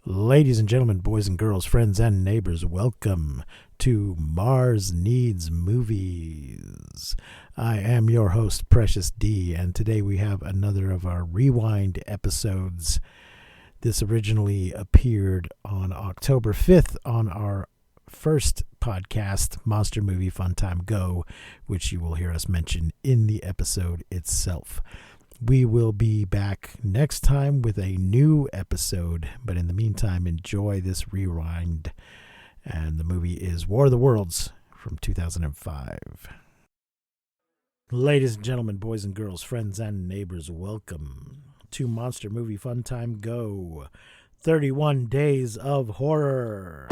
Ladies and gentlemen, boys and girls, friends and neighbors, welcome to Mars Needs Movies. I am your host, Precious D, and today we have another of our Rewind episodes. This originally appeared on October 5th on our first podcast, Monster Movie Fun Time Go, which you will hear us mention in the episode itself. We will be back next time with a new episode, but in the meantime, enjoy this rewind. And the movie is War of the Worlds from 2005. Ladies and gentlemen, boys and girls, friends and neighbors, welcome to Monster Movie Fun Time Go. 31 Days of Horror.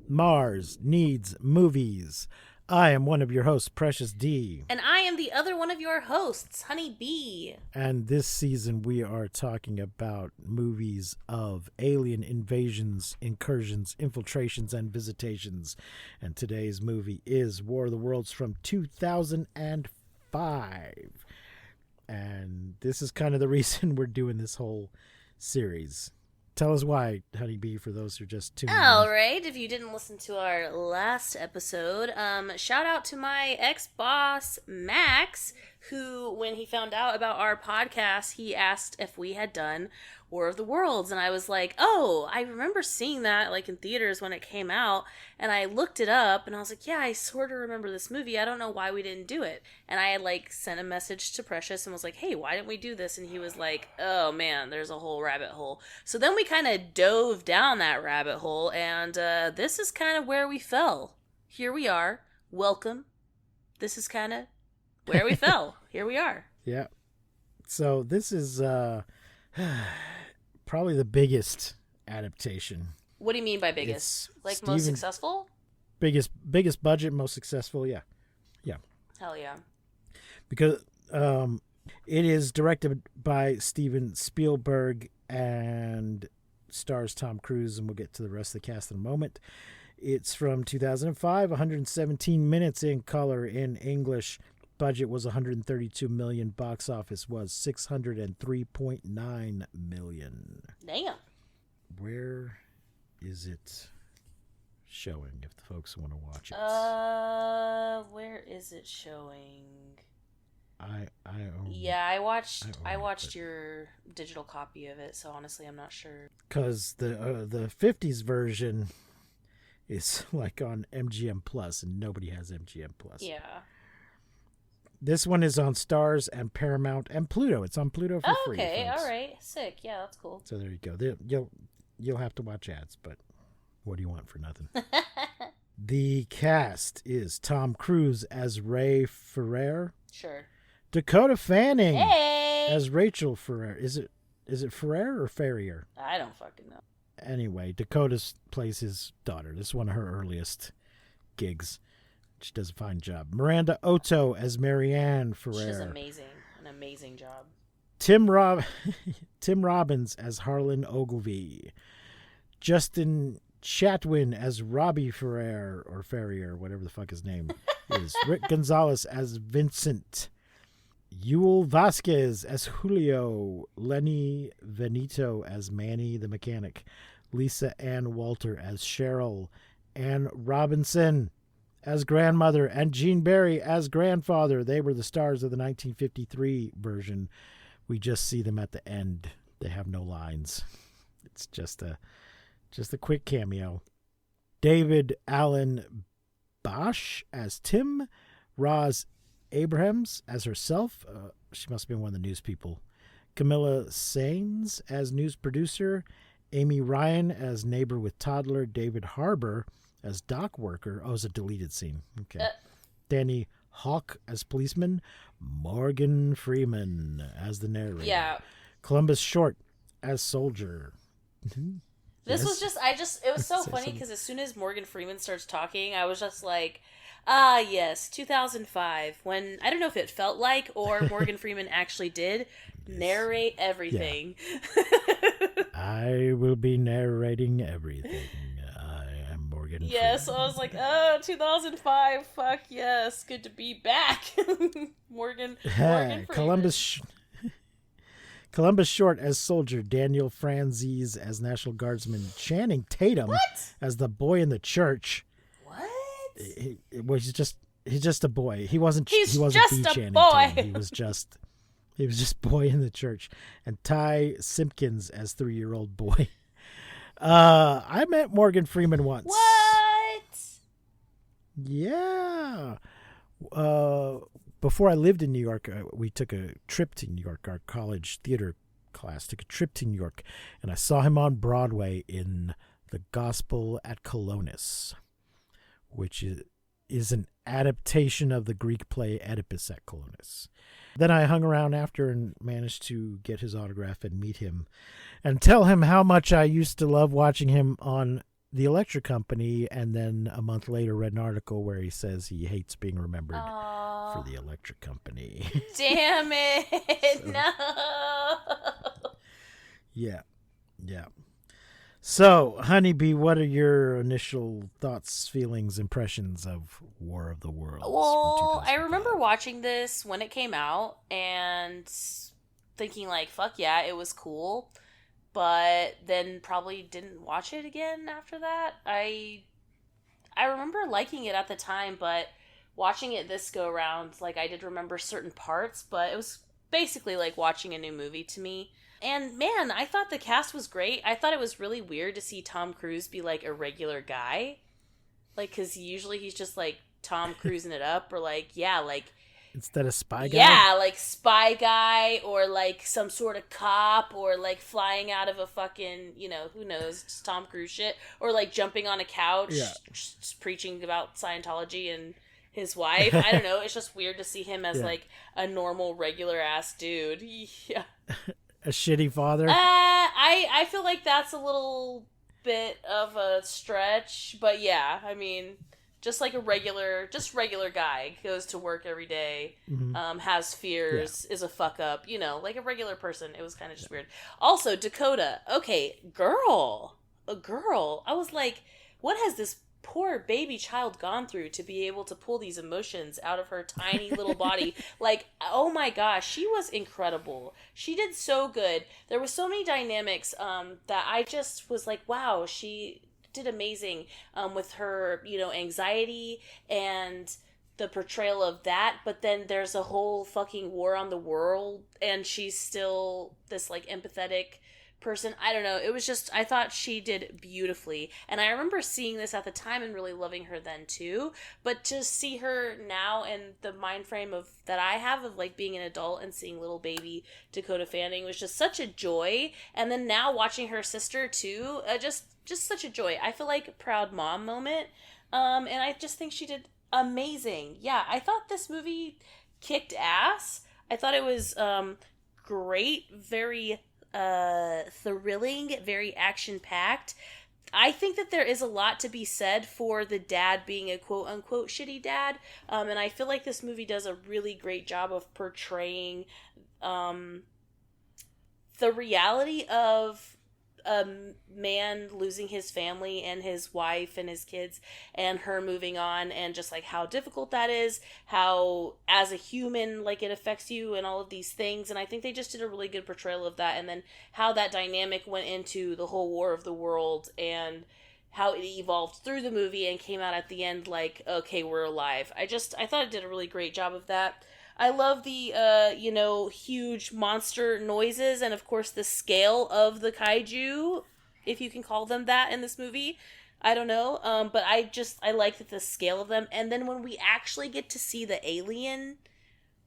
Mars Needs Movies. I am one of your hosts, Precious D. And I am the other one of your hosts, Honey B. And this season we are talking about movies of alien invasions, incursions, infiltrations, and visitations. And today's movie is War of the Worlds from 2005. And this is kind of the reason we're doing this whole series. Tell us why, Honey B, for those who are just tuning in. All right, if you didn't listen to our last episode, shout out to my ex-boss, Max, who, when he found out about our podcast, he asked if we had done War of the Worlds, and I was like, oh, I remember seeing that, like, in theaters when it came out, and I looked it up, and I was like, yeah, I sort of remember this movie, I don't know why we didn't do it, and I, like, sent a message to Precious and was like, hey, why didn't we do this, and he was like, oh, man, there's a whole rabbit hole, so then we kind of dove down that rabbit hole, and this is kind of where we fell. Here we are, welcome, this is kind of where we fell, here we are. Yeah, so this is, probably the biggest adaptation. What do you mean by biggest? Like most successful? Biggest budget, most successful, yeah. Hell yeah. Because it is directed by Steven Spielberg and stars Tom Cruise, and we'll get to the rest of the cast in a moment. It's from 2005, 117 minutes in color in English. Budget was $132 million. Box office was $603.9 million. Damn. Where is it showing if the folks want to watch it? Where is it showing? I own. Yeah, I watched your digital copy of it, so honestly, I'm not sure. Because the 50s version is like on MGM Plus, and nobody has MGM Plus. Yeah. This one is on Starz and Paramount and Pluto. It's on Pluto for free. Okay, folks. all right, sick. Yeah, that's cool. So there you go. You'll have to watch ads, but what do you want for nothing? The cast is Tom Cruise as Ray Ferrer. Sure. Dakota Fanning Hey. as Rachel Ferrer. Is it Ferrer or Ferrier? I don't fucking know. Anyway, Dakota plays his daughter. This is one of her earliest gigs. She does a fine job. Miranda Otto as Marianne Ferrer. She does amazing. An amazing job. Tim Robbins as Harlan Ogilvy. Justin Chatwin as Robbie Ferrer, or Ferrier, whatever the fuck his name is. Rick Gonzalez as Vincent. Yul Vasquez as Julio. Lenny Veneto as Manny the Mechanic. Lisa Ann Walter as Cheryl. Ann Robinson as grandmother, and Gene Barry as grandfather. They were the stars of the 1953 version. We just see them at the end. They have no lines. It's just a quick cameo. David Allen Bosch as Tim. Roz Abrahams as herself. She must have been one of the news people. Camilla Sains as news producer. Amy Ryan as neighbor with toddler. David Harbour as dock worker. Oh, it's a deleted scene. Okay. Danny Hawk as policeman. Morgan Freeman as the narrator. Yeah. Columbus Short as soldier. This was just, it was so funny because as soon as Morgan Freeman starts talking, I was just like, ah, yes, 2005, when, I don't know if it felt like, or Morgan Freeman actually did, narrate everything. Yeah. I will be narrating everything. I am Morgan Freeman. Yes, I was like, oh, 2005, fuck yes, good to be back. Morgan Freeman. Columbus Short as soldier, Daniel Franzese as National Guardsman, Channing Tatum as the boy in the church. What? He's just a boy. He wasn't He's the just a Channing boy. Tatum. He was just boy in the church. And Ty Simpkins as 3-year-old boy. I met Morgan Freeman once. What? Yeah. Before I lived in New York, we took a trip to New York. Our college theater class took a trip to New York, and I saw him on Broadway in The Gospel at Colonus, which is an adaptation of the Greek play Oedipus at Colonus. Then I hung around after and managed to get his autograph and meet him and tell him how much I used to love watching him on The Electric Company, and then a month later read an article where he says he hates being remembered for The Electric Company. Damn it. No. Yeah. So, Honeybee, what are your initial thoughts, feelings, impressions of War of the Worlds? Well, I remember watching this when it came out and thinking like, fuck yeah, it was cool. But then probably didn't watch it again after that. I remember liking it at the time, but watching it this go around, like I did remember certain parts, but it was basically like watching a new movie to me. And man, I thought the cast was great. I thought it was really weird to see Tom Cruise be like a regular guy. Like, because usually he's just like Tom cruising it up, or like, yeah, like... Instead of spy guy? Yeah, like spy guy, or like some sort of cop, or like flying out of a fucking, who knows, just Tom Cruise shit. Or like jumping on a couch, just preaching about Scientology and his wife. I don't know, it's just weird to see him as like a normal, regular ass dude. Yeah. A shitty father? I feel like that's a little bit of a stretch, but yeah, I mean... Just like a regular guy, goes to work every day, has fears, is a fuck up, like a regular person. It was kind of just weird. Also, Dakota, okay, a girl. I was like, what has this poor baby child gone through to be able to pull these emotions out of her tiny little body? Like, oh my gosh, she was incredible. She did so good. There were so many dynamics that I just was like, wow, she did amazing with her, anxiety and the portrayal of that. But then there's a whole fucking war on the world, and she's still this like empathetic person. I don't know. It was just, I thought she did beautifully. And I remember seeing this at the time and really loving her then too. But to see her now and the mind frame of that I have of like being an adult and seeing little baby Dakota Fanning was just such a joy. And then now watching her sister too, just such a joy. I feel like a proud mom moment. And I just think she did amazing. Yeah, I thought this movie kicked ass. I thought it was great, very thrilling, very action-packed. I think that there is a lot to be said for the dad being a quote-unquote shitty dad, and I feel like this movie does a really great job of portraying the reality of a man losing his family and his wife and his kids and her moving on, and just like how difficult that is, how as a human like it affects you and all of these things. And I think they just did a really good portrayal of that, and then how that dynamic went into the whole War of the World and how it evolved through the movie and came out at the end like, okay, we're alive. I thought it did a really great job of that. I love the, huge monster noises and, of course, the scale of the kaiju, if you can call them that in this movie. I don't know, but I like the scale of them. And then when we actually get to see the alien,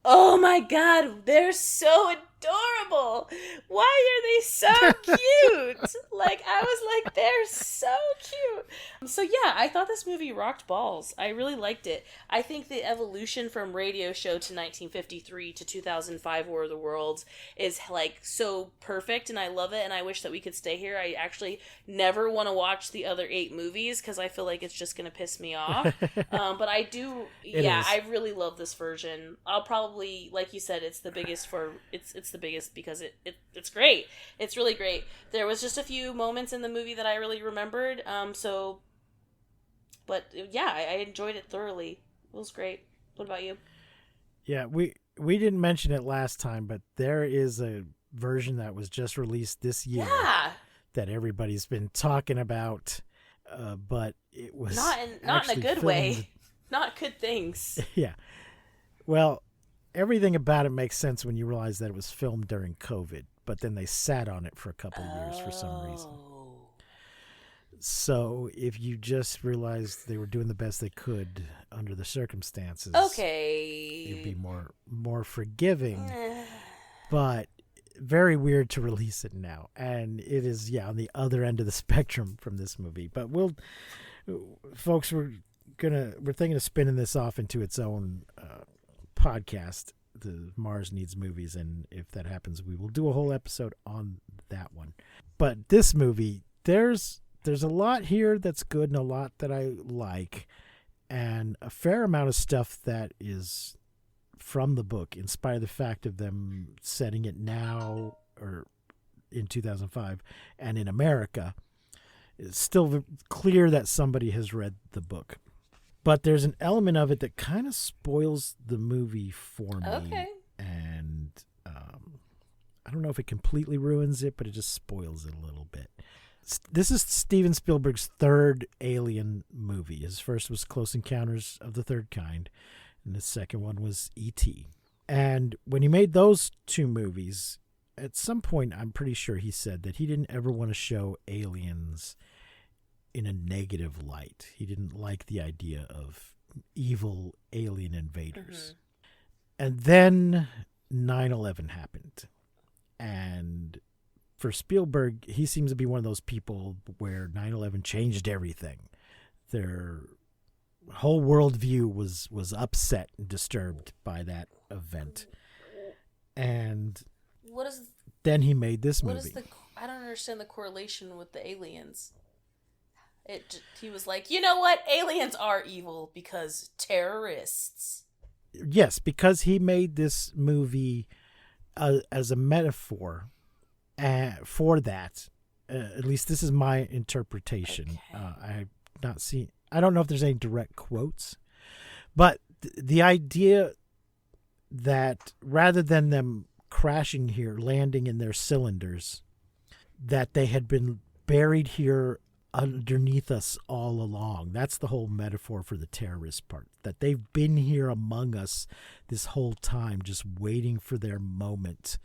oh my god, they're so adorable. Why are they so cute? Like, I was like, they're so cute. So yeah, I thought this movie rocked balls. I really liked it. I think the evolution from radio show to 1953 to 2005 War of the Worlds is like so perfect, and I love it, and I wish that we could stay here. I actually never want to watch the other 8 movies because I feel like it's just going to piss me off. But I do, I really love this version. I'll probably, like you said, it's the biggest because it's great. It's really great. There was just a few moments in the movie that I really remembered. But yeah, I enjoyed it thoroughly. It was great. What about you? Yeah, we didn't mention it last time, but there is a version that was just released this year Yeah. that everybody's been talking about, but it was Not in a actually good filmed- way. Not good things. Yeah. Well, everything about it makes sense when you realize that it was filmed during COVID, but then they sat on it for a couple of years for some reason. Oh. So if you just realized they were doing the best they could under the circumstances, Okay. you'd be more forgiving. Eh. But very weird to release it now, and it is on the other end of the spectrum from this movie. But folks, we're thinking of spinning this off into its own podcast, the Mars Needs Movies, and if that happens, we will do a whole episode on that one. But this movie, there's a lot here that's good and a lot that I like, and a fair amount of stuff that is from the book, in spite of the fact of them setting it now or in 2005 and in America. It's still clear that somebody has read the book. But there's an element of it that kind of spoils the movie for me. Okay. And I don't know if it completely ruins it, but it just spoils it a little bit. This is Steven Spielberg's third Alien movie. His first was Close Encounters of the Third Kind, and the second one was E.T. And when he made those two movies, at some point, I'm pretty sure he said that he didn't ever want to show aliens in a negative light. He didn't like the idea of evil alien invaders. And then 9/11 happened. And for Spielberg, he seems to be one of those people where 9/11 changed everything. Their whole worldview was upset and disturbed by that event. And What is then he made this what movie. is the? I don't understand the correlation with the aliens. He was like, you know what? Aliens are evil because terrorists. Yes, because he made this movie as a metaphor for that. At least this is my interpretation. Okay. I've not seen. I don't know if there's any direct quotes, but the idea that rather than them crashing here, landing in their cylinders, that they had been buried here underneath us all along. That's the whole metaphor for the terrorist part, that they've been here among us this whole time, just waiting for their moment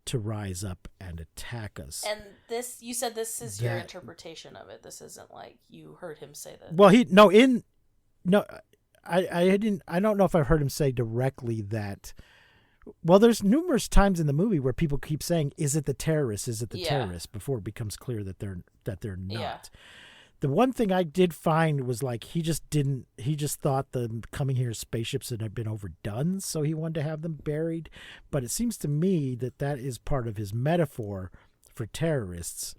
to rise up and attack us. And this, you said this is your interpretation of it. This isn't like you heard him say that. Well, I don't know if I've heard him say directly that. Well, there's numerous times in the movie where people keep saying, "Is it the terrorists? Is it the terrorists?" Before it becomes clear that they're not. Yeah. The one thing I did find was like he just thought the coming here spaceships had been overdone, so he wanted to have them buried. But it seems to me that is part of his metaphor for terrorists,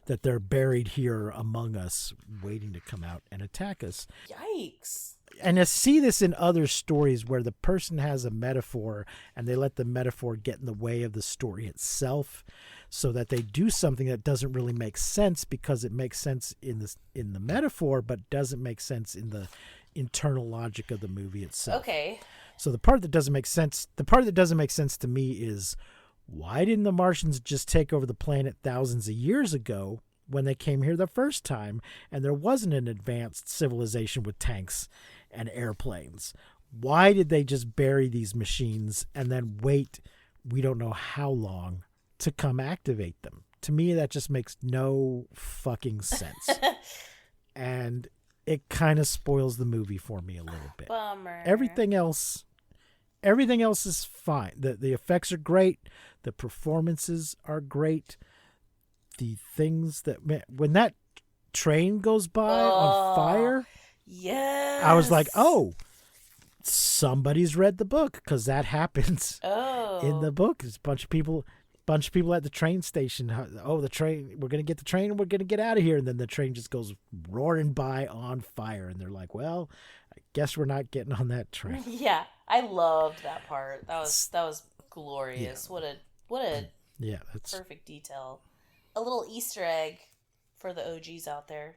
that they're buried here among us, waiting to come out and attack us. Yikes. And I see this in other stories where the person has a metaphor and they let the metaphor get in the way of the story itself, so that they do something that doesn't really make sense because it makes sense in the metaphor but doesn't make sense in the internal logic of the movie itself. Okay. So the part that doesn't make sense to me is, why didn't the Martians just take over the planet thousands of years ago when they came here the first time and there wasn't an advanced civilization with tanks and airplanes? Why did they just bury these machines and then wait, we don't know how long, to come activate them? To me, that just makes no fucking sense. And it kind of spoils the movie for me a little bit. Bummer. Everything else is fine. The effects are great. The performances are great. The things that, when that train goes by on fire, yes, I was like, oh, somebody's read the book, because that happens in the book. There's a bunch of people at the train station. Oh, the train, we're going to get the train and we're going to get out of here. And then the train just goes roaring by on fire. And they're like, well, I guess we're not getting on that train. Yeah, I loved that part. That was glorious. Yeah. What a Yeah, that's perfect detail. A little Easter egg for the OGs out there.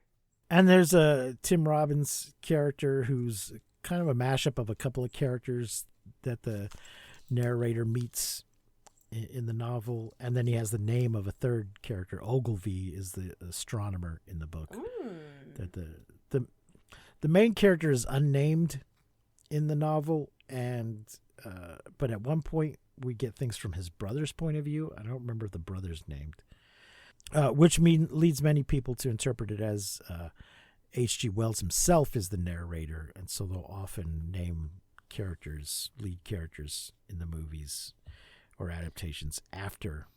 And there's a Tim Robbins character who's kind of a mashup of a couple of characters that the narrator meets in the novel, and then he has the name of a third character. Ogilvy is the astronomer in the book. That the main character is unnamed in the novel, and but at one point we get things from his brother's point of view. I don't remember if the brother's named, which leads many people to interpret it as H.G. Wells himself is the narrator, and so they'll often name lead characters in the movies or adaptations after.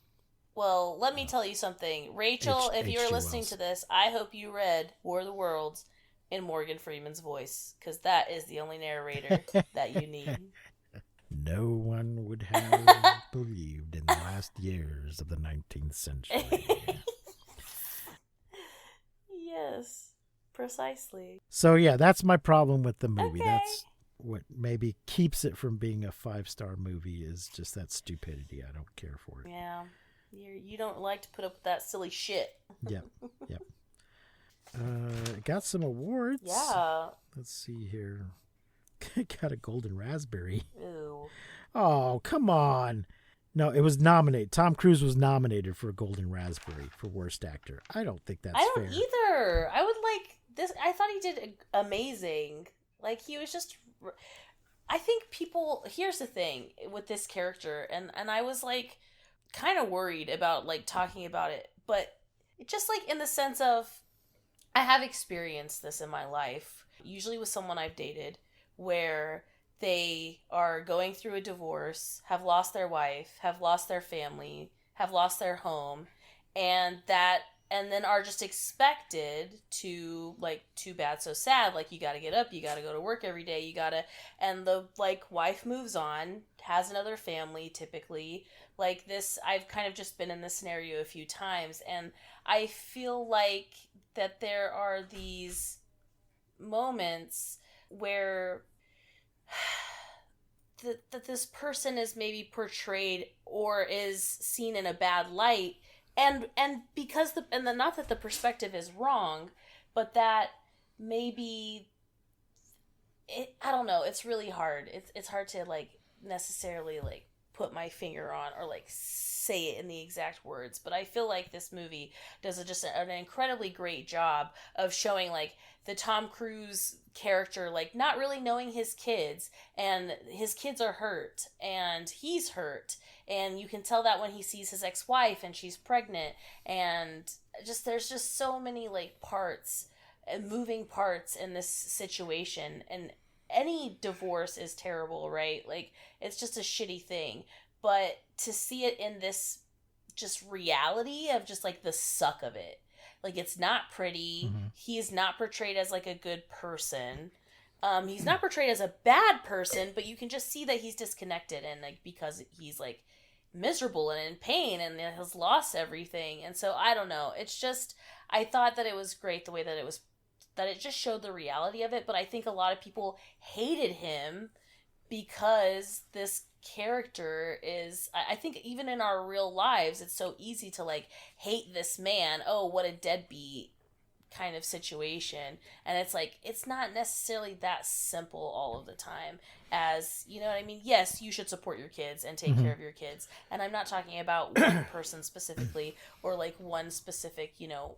Well, let me tell you something. Rachel, if you're listening Wells. to this, I hope you read War of the Worlds in Morgan Freeman's voice, because that is the only narrator that you need. No one would have believed in the last years of the 19th century. Yes, precisely. So yeah, that's my problem with the movie. Okay. That's what maybe keeps it from being a 5-star movie, is just that stupidity. I don't care for it. Yeah, you don't like to put up with that silly shit. Yep. Got some awards. Yeah. Let's see here. Got a Golden Raspberry. Ew. Oh, come on. No, it was nominated. Tom Cruise was nominated for a Golden Raspberry for Worst Actor. I don't think that's I don't fair. either. I would like this. I thought he did amazing. Like, he was just. I think people. Here's the thing with this character, and I was like, kind of worried about like talking about it, but just like in the sense of, I have experienced this in my life, usually with someone I've dated, where they are going through a divorce, have lost their wife, have lost their family, have lost their home, and then are just expected to, like, too bad, so sad, like, you gotta get up, you gotta go to work every day, and the, like, wife moves on, has another family, typically, like this. I've kind of just been in this scenario a few times, and I feel like that there are these moments where that this person is maybe portrayed or is seen in a bad light, and because not that the perspective is wrong, but that maybe I don't know, it's really hard. It's hard to like necessarily like put my finger on or like say it in the exact words, but I feel like this movie does just an incredibly great job of showing like the Tom Cruise character like not really knowing his kids, and his kids are hurt and he's hurt, and you can tell that when he sees his ex-wife and she's pregnant, and just there's just so many like parts and moving parts in this situation. And any divorce is terrible, right? Like, it's just a shitty thing. But to see it in this just reality of just like the suck of it, like, it's not pretty. Mm-hmm. He's not portrayed as like a good person. He's not portrayed as a bad person, but you can just see that he's disconnected, and like because he's like miserable and in pain and has lost everything. And so I don't know. It's just, I thought that it was great the way that it just showed the reality of it, but I think a lot of people hated him because this character is, I think even in our real lives, it's so easy to like hate this man. Oh, what a deadbeat kind of situation. And it's like, it's not necessarily that simple all of the time, as, you know what I mean? Yes, you should support your kids and take care of your kids. And I'm not talking about one person specifically or like one specific, you know,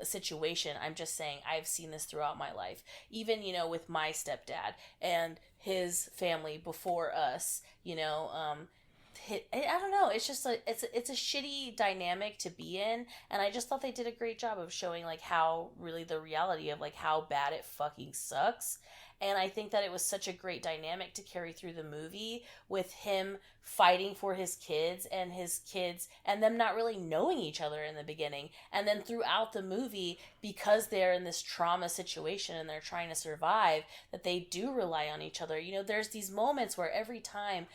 a situation. I'm just saying I've seen this throughout my life, even, you know, with my stepdad and his family before us, you know. I don't know, it's just it's a shitty dynamic to be in, and I just thought they did a great job of showing like how really the reality of like how bad it fucking sucks. And I think that it was such a great dynamic to carry through the movie, with him fighting for his kids and them not really knowing each other in the beginning. And then throughout the movie, because they're in this trauma situation and they're trying to survive, that they do rely on each other. You know, there's these moments where every time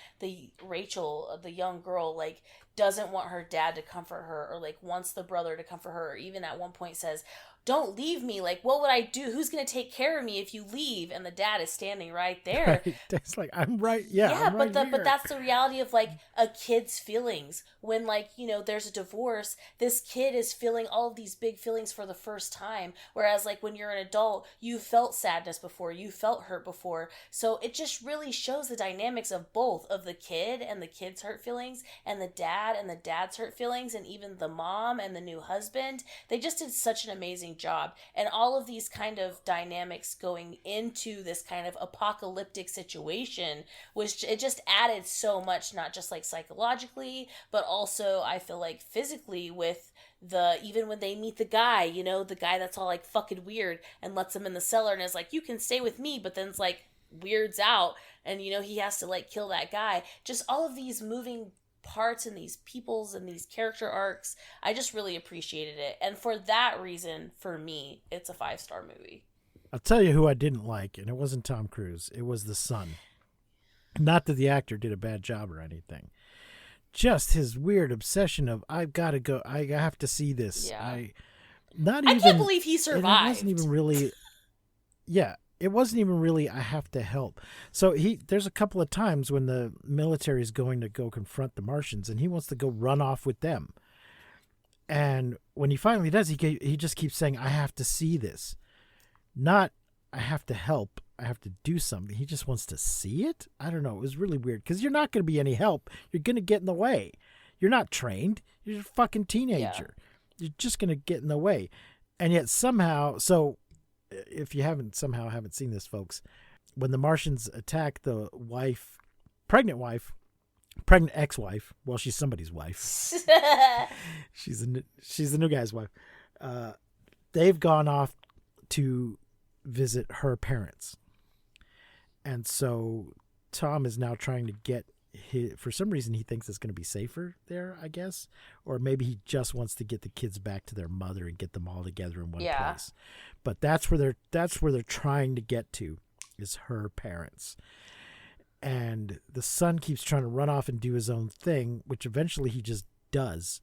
Rachel, the young girl, like doesn't want her dad to comfort her, or like wants the brother to comfort her, or even at one point says, "Don't leave me, like what would I do, who's gonna take care of me if you leave?" And the dad is standing right there. Right. It's like, I'm right. Yeah, I'm but right here. that's the reality reality of like a kid's feelings when like, you know, there's a divorce, this kid is feeling all of these big feelings for the first time, whereas like when you're an adult, you felt sadness before, you felt hurt before. So it just really shows the dynamics of both, of the kid and the kid's hurt feelings, and the dad and the dad's hurt feelings, and even the mom and the new husband. They just did such an amazing job, and all of these kind of dynamics going into this kind of apocalyptic situation was, it just added so much, not just like psychologically, but also I feel like physically, with the, even when they meet the guy, you know, the guy that's all like fucking weird and lets him in the cellar and is like, you can stay with me, but then it's like weirds out, and you know, he has to like kill that guy. Just all of these moving parts and these peoples and these character arcs, I just really appreciated it, and for that reason, for me, it's a 5-star movie. I'll tell you who I didn't like, and it wasn't Tom Cruise. It was the son. Not that the actor did a bad job or anything. Just his weird obsession of, I've got to go, I have to see this. Yeah. I can't believe he survived. It wasn't even really, yeah, it wasn't even really, I have to help. So there's a couple of times when the military is going to go confront the Martians, and he wants to go run off with them. And when he finally does, he just keeps saying, I have to see this. Not, I have to help, I have to do something. He just wants to see it? I don't know. It was really weird, because you're not going to be any help. You're going to get in the way. You're not trained. You're a fucking teenager. Yeah. You're just going to get in the way. And yet somehow, so if you haven't seen this, folks, when the Martians attack the pregnant ex-wife, well, she's somebody's wife. she's the new guy's wife. They've gone off to visit her parents. And so Tom is now trying to get for some reason he thinks it's going to be safer there, I guess. Or maybe he just wants to get the kids back to their mother and get them all together in one place. But that's where they're trying to get to, is her parents. And the son keeps trying to run off and do his own thing, which eventually he just does.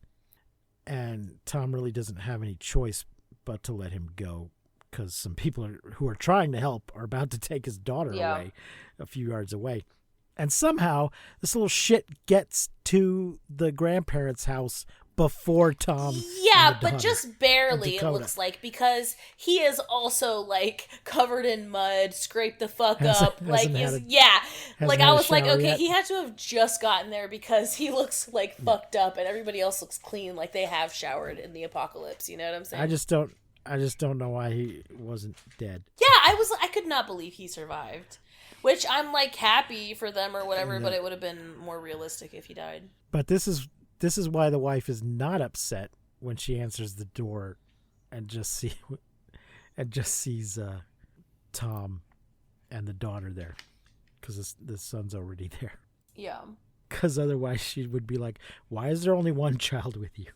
And Tom really doesn't have any choice but to let him go, because some people who are trying to help are about to take his daughter away a few yards away. And somehow this little shit gets to the grandparents' house before Tom. Yeah, but just barely, it looks like, because he is also like covered in mud, scraped the fuck up. Like, like I was like, okay, he had to have just gotten there, because he looks like fucked up, and everybody else looks clean, like they have showered in the apocalypse. You know what I'm saying? I just don't know why he wasn't dead. Yeah, I could not believe he survived. Which I'm like happy for them or whatever, but it would have been more realistic if he died. But this is why the wife is not upset when she answers the door and just sees Tom and the daughter there, because the son's already there. Yeah. Because otherwise she would be like, why is there only one child with you?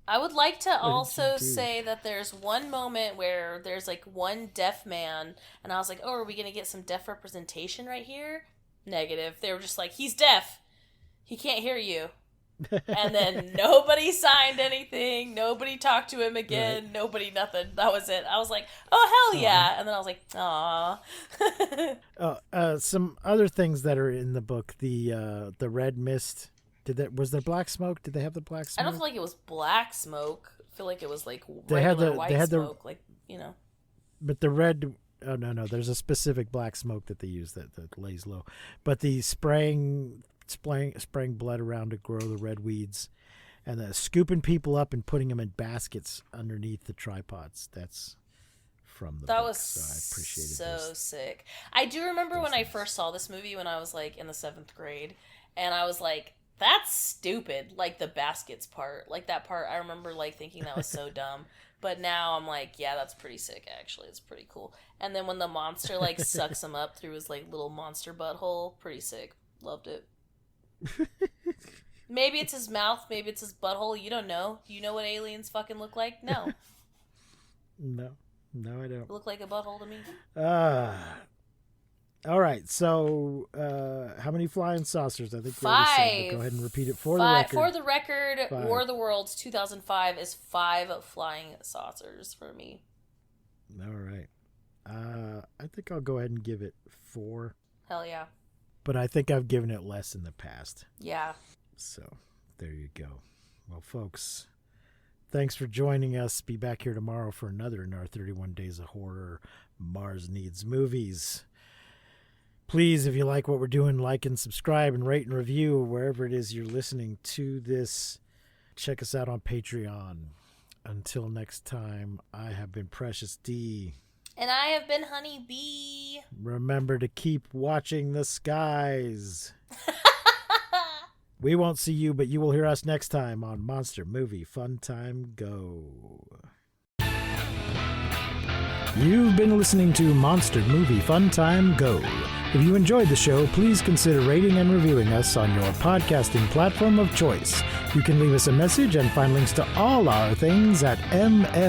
I would like to also say that there's one moment where there's like one deaf man, and I was like, oh, are we going to get some deaf representation right here? Negative. They were just like, he's deaf. He can't hear you. And then nobody signed anything. Nobody talked to him again. Right. Nobody, nothing. That was it. I was like, oh, hell yeah. And then I was like, aw. Some other things that are in the book, the red mist. Was there black smoke? Did they have the black smoke? I don't feel like it was black smoke. I feel like it was like regular white smoke, like, you know. But the red, oh no, there's a specific black smoke that they use that lays low. But the spraying blood around to grow the red weeds, and the scooping people up and putting them in baskets underneath the tripods. That's from the book. That was so I appreciated so sick. I do remember when I first saw this movie when I was like in the 7th grade, and I was like, that's stupid, like the baskets part. Like that part, I remember like thinking that was so dumb. But now I'm like, yeah, that's pretty sick, actually. It's pretty cool. And then when the monster like sucks him up through his like little monster butthole, pretty sick. Loved it. Maybe it's his mouth, maybe it's his butthole, you don't know. Do you know what aliens fucking look like? No. No, I don't. Look like a butthole to me. All right, so how many flying saucers? I think 5. We said, go ahead and repeat it for the record. For the record, 5. War of the Worlds 2005 is 5 flying saucers for me. All right. I think I'll go ahead and give it 4. Hell yeah. but I think I've given it less in the past. Yeah. So there you go. Well, folks, thanks for joining us. Be back here tomorrow for another in our 31 Days of Horror Mars Needs Movies. Please, if you like what we're doing, like and subscribe and rate and review wherever it is you're listening to this. Check us out on Patreon. Until next time, I have been Precious D. And I have been Honey Bee. Remember to keep watching the skies. We won't see you, but you will hear us next time on Monster Movie Fun Time Go. You've been listening to Monster Movie Fun Time Go. If you enjoyed the show, please consider rating and reviewing us on your podcasting platform of choice. You can leave us a message and find links to all our things at mmftg.com.